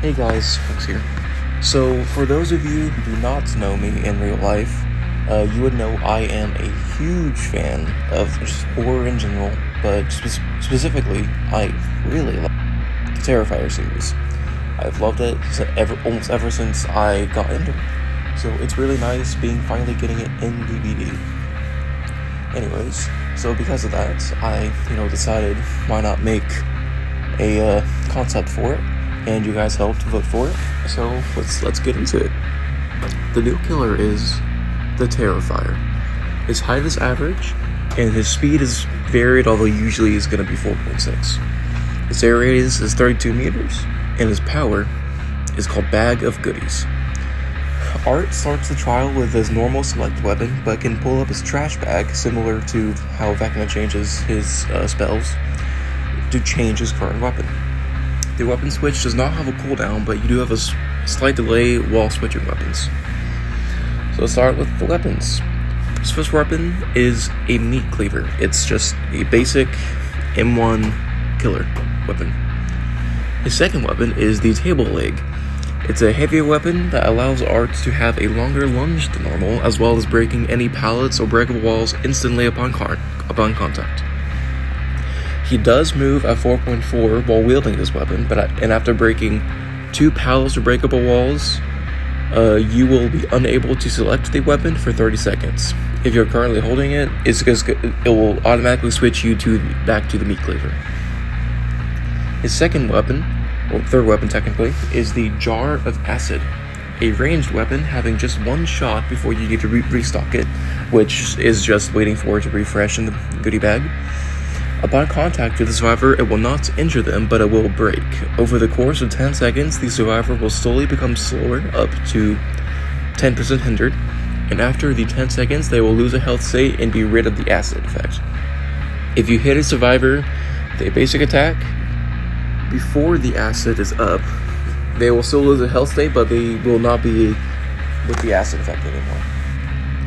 Hey guys, Hux here. So, for those of you who do not know me in real life, you would know I am a huge fan of just horror in general, but specifically, I really like the Terrifier series. I've loved it almost ever since I got into it. So, it's really nice finally getting it in DVD. Anyways, so because of that, I, decided why not make a concept for it, and you guys helped vote for it, so let's get into it. The new killer is the Terrifier. His height is average, and his speed is varied, although usually is going to be 4.6. His area radius is 32 meters, and his power is called Bag of Goodies. Art starts the trial with his normal select weapon, but can pull up his trash bag, similar to how Vecna changes his spells, to change his current weapon. The weapon switch does not have a cooldown, but you do have a slight delay while switching weapons. So let's start with the weapons. His first weapon is a meat cleaver. It's just a basic M1 killer weapon. His second weapon is the table leg. It's a heavier weapon that allows Art to have a longer lunge than normal, as well as breaking any pallets or breakable walls instantly upon contact. He does move at 4.4 while wielding this weapon, and after breaking 2 pallets or breakable walls, you will be unable to select the weapon for 30 seconds. If you're currently holding it, it will automatically switch you back to the meat cleaver. His second weapon, or third weapon technically, is the Jar of Acid, a ranged weapon having just one shot before you need to restock it, which is just waiting for it to refresh in the goodie bag. Upon contact with the survivor, it will not injure them, but it will break. Over the course of 10 seconds, the survivor will slowly become slower, up to 10% hindered, and after the 10 seconds, they will lose a health state and be rid of the acid effect. If you hit a survivor with a basic attack before the acid is up, they will still lose a health state, but they will not be with the acid effect anymore.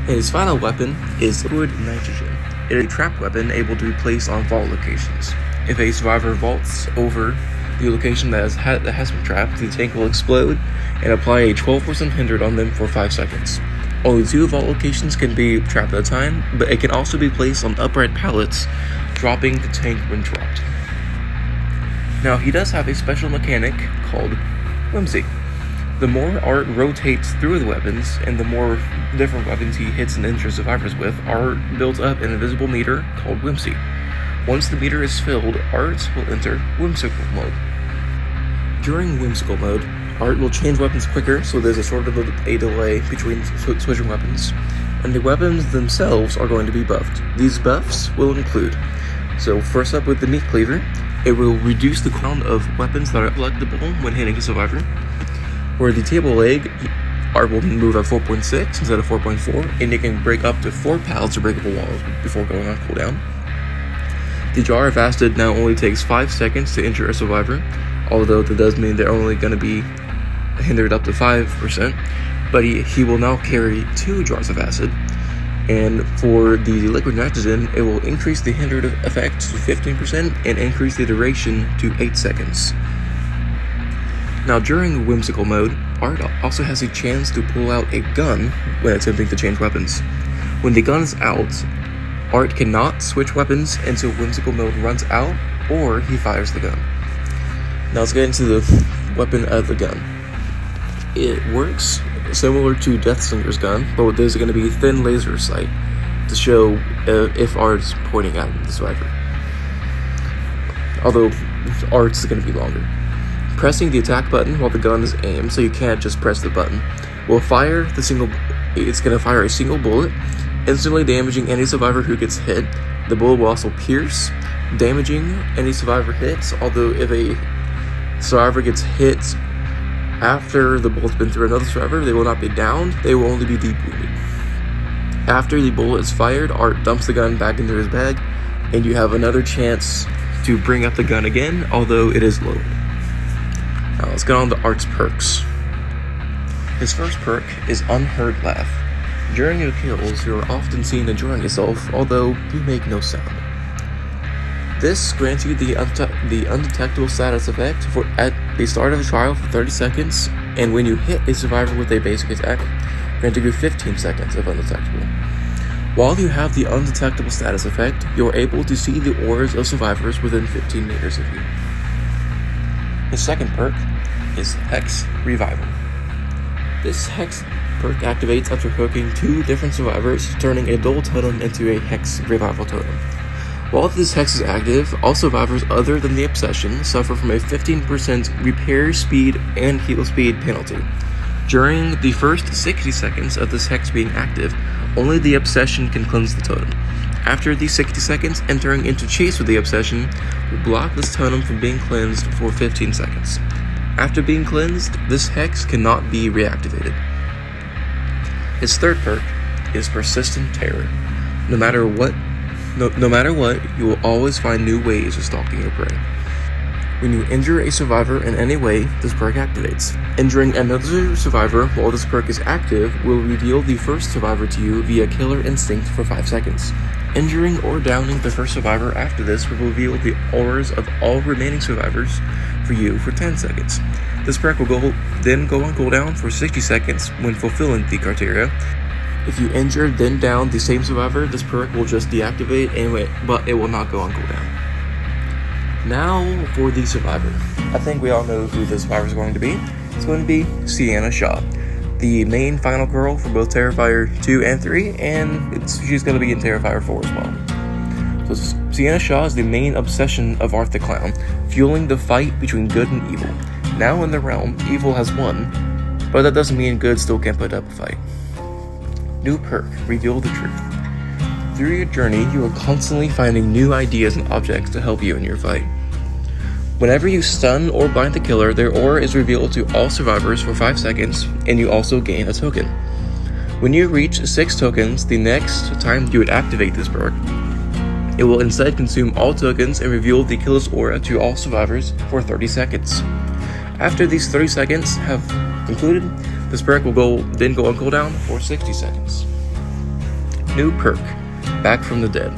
And his final weapon is liquid nitrogen. It is a trap weapon able to be placed on vault locations. If a survivor vaults over the location that has been trapped, the tank will explode and apply a 12% hindered on them for 5 seconds. Only 2 vault locations can be trapped at a time, but it can also be placed on upright pallets, dropping the tank when dropped. Now, he does have a special mechanic called Whimsy. The more Art rotates through the weapons, and the more different weapons he hits and injures survivors with, Art builds up an invisible meter called Whimsy. Once the meter is filled, Art will enter Whimsical mode. During Whimsical mode, Art will change weapons quicker, so there's a sort of a delay between switching weapons, and the weapons themselves are going to be buffed. These buffs will include, so first up with the meat cleaver, it will reduce the count of weapons that are collectible when hitting a survivor. Where the table leg, Art will move at 4.6 instead of 4.4, and it can break up to 4 pallets or breakable walls before going on cooldown. The Jar of Acid now only takes 5 seconds to injure a survivor, although that does mean they're only going to be hindered up to 5%, but he will now carry 2 Jars of Acid. And for the liquid nitrogen, it will increase the hindered effect to 15% and increase the duration to 8 seconds. Now, during Whimsical mode, Art also has a chance to pull out a gun when attempting to change weapons. When the gun is out, Art cannot switch weapons until Whimsical mode runs out or he fires the gun. Now let's get into the weapon of the gun. It works similar to Deathslinger's gun, but there's going to be a thin laser sight to show if Art's pointing at the survivor. Although Art's going to be longer. Pressing the attack button while the gun is aimed, so you can't just press the button, will fire it's going to fire a single bullet, instantly damaging any survivor who gets hit. The bullet will also pierce, damaging any survivor hits, although if a survivor gets hit after the bullet's been through another survivor, they will not be downed, they will only be deep wounded. After the bullet is fired, Art dumps the gun back into his bag, and you have another chance to bring up the gun again, although it is loaded. Now let's get on to Art's perks. His first perk is Unheard Laugh. During your kills, you are often seen enjoying yourself, although you make no sound. This grants you the undetectable status effect They start a trial for 30 seconds, and when you hit a survivor with a basic attack, granting you 15 seconds of undetectable. While you have the undetectable status effect, you're able to see the auras of survivors within 15 meters of you. The second perk is Hex Revival. This Hex perk activates after hooking 2 different survivors, turning a dull totem into a Hex Revival totem. While this Hex is active, all survivors other than the Obsession suffer from a 15% repair speed and heal speed penalty. During the first 60 seconds of this Hex being active, only the Obsession can cleanse the totem. After these 60 seconds, entering into chase with the Obsession will block this totem from being cleansed for 15 seconds. After being cleansed, this Hex cannot be reactivated. His third perk is Persistent Terror. No matter what, you will always find new ways of stalking your prey. When you injure a survivor in any way, this perk activates. Injuring another survivor while this perk is active will reveal the first survivor to you via Killer Instinct for 5 seconds. Injuring or downing the first survivor after this will reveal the auras of all remaining survivors for you for 10 seconds. This perk will then go on cooldown for 60 seconds when fulfilling the criteria. If you injure then down the same survivor, this perk will just deactivate but it will not go on cooldown. Now for the survivor. I think we all know who the survivor is going to be. It's going to be Sienna Shaw, the main final girl for both Terrifier 2 and 3, and she's going to be in Terrifier 4 as well. So Sienna Shaw is the main obsession of Art the Clown, fueling the fight between good and evil. Now in the realm, evil has won, but that doesn't mean good still can't put up a fight. New perk, Reveal the Truth. Through your journey, you are constantly finding new ideas and objects to help you in your fight. Whenever you stun or blind the killer, their aura is revealed to all survivors for 5 seconds, and you also gain a token. When you reach 6 tokens, the next time you would activate this perk, it will instead consume all tokens and reveal the killer's aura to all survivors for 30 seconds. After these 30 seconds have concluded, this perk will then go on cooldown for 60 seconds. New perk, Back from the Dead.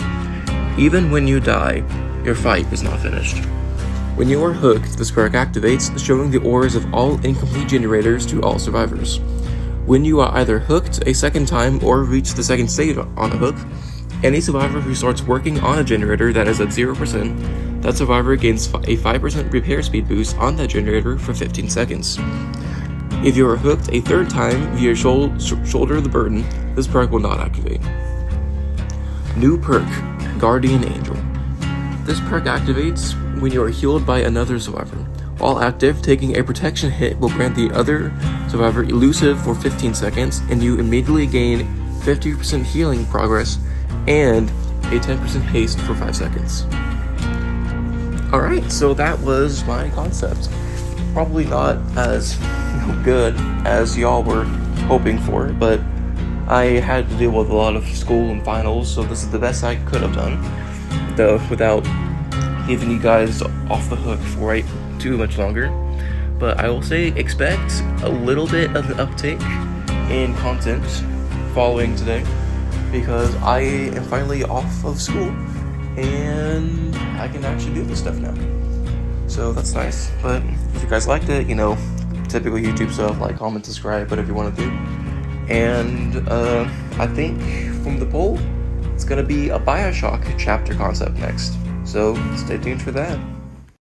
Even when you die, your fight is not finished. When you are hooked, this perk activates, showing the auras of all incomplete generators to all survivors. When you are either hooked a second time or reach the second stage on a hook, any survivor who starts working on a generator that is at 0%, that survivor gains a 5% repair speed boost on that generator for 15 seconds. If you are hooked a third time via Shoulder the Burden, this perk will not activate. New perk, Guardian Angel. This perk activates when you are healed by another survivor. While active, taking a protection hit will grant the other survivor elusive for 15 seconds, and you immediately gain 50% healing progress and a 10% haste for 5 seconds. Alright, so that was my concept. Probably not as good as y'all were hoping for, but I had to deal with a lot of school and finals, so this is the best I could have done, though without leaving you guys off the hook for too much longer. But I will say, expect a little bit of an uptick in content following today, because I am finally off of school and I can actually do this stuff now. So that's nice. But if you guys liked it, typical YouTube stuff, like, comment, subscribe, whatever you want to do. And I think from the poll, it's going to be a Bioshock chapter concept next. So stay tuned for that.